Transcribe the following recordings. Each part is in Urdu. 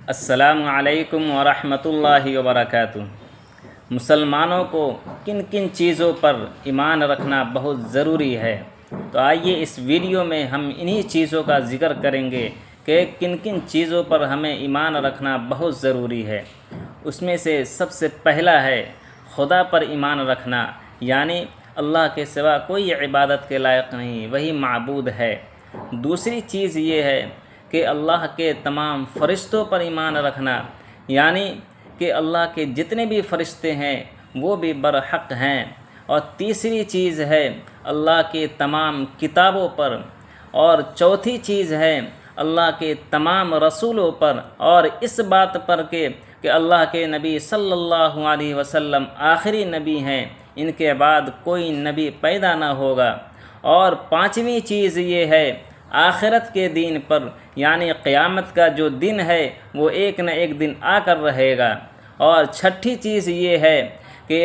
السلام علیکم ورحمۃ اللہ وبرکاتہ۔ مسلمانوں کو کن کن چیزوں پر ایمان رکھنا بہت ضروری ہے، تو آئیے اس ویڈیو میں ہم انہی چیزوں کا ذکر کریں گے کہ کن کن چیزوں پر ہمیں ایمان رکھنا بہت ضروری ہے۔ اس میں سے سب سے پہلا ہے خدا پر ایمان رکھنا، یعنی اللہ کے سوا کوئی عبادت کے لائق نہیں، وہی معبود ہے۔ دوسری چیز یہ ہے کہ اللہ کے تمام فرشتوں پر ایمان رکھنا، یعنی کہ اللہ کے جتنے بھی فرشتے ہیں وہ بھی برحق ہیں۔ اور تیسری چیز ہے اللہ کے تمام کتابوں پر، اور چوتھی چیز ہے اللہ کے تمام رسولوں پر، اور اس بات پر کہ اللہ کے نبی صلی اللہ علیہ وسلم آخری نبی ہیں، ان کے بعد کوئی نبی پیدا نہ ہوگا۔ اور پانچویں چیز یہ ہے آخرت کے دین پر، یعنی قیامت کا جو دن ہے وہ ایک نہ ایک دن آ کر رہے گا۔ اور چھٹی چیز یہ ہے کہ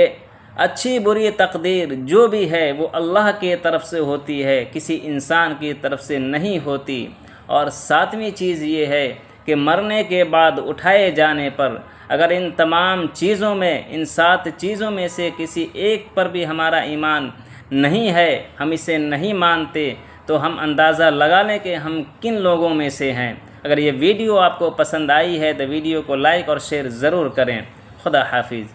اچھی بری تقدیر جو بھی ہے وہ اللہ کی طرف سے ہوتی ہے، کسی انسان کی طرف سے نہیں ہوتی۔ اور ساتویں چیز یہ ہے کہ مرنے کے بعد اٹھائے جانے پر اگر ان تمام چیزوں میں، ان 7 چیزوں میں سے کسی ایک پر بھی ہمارا ایمان نہیں ہے، ہم اسے نہیں مانتے، تو ہم اندازہ لگا لیں کہ ہم کن لوگوں میں سے ہیں۔ اگر یہ ویڈیو آپ کو پسند آئی ہے تو ویڈیو کو لائک اور شیئر ضرور کریں۔ خدا حافظ۔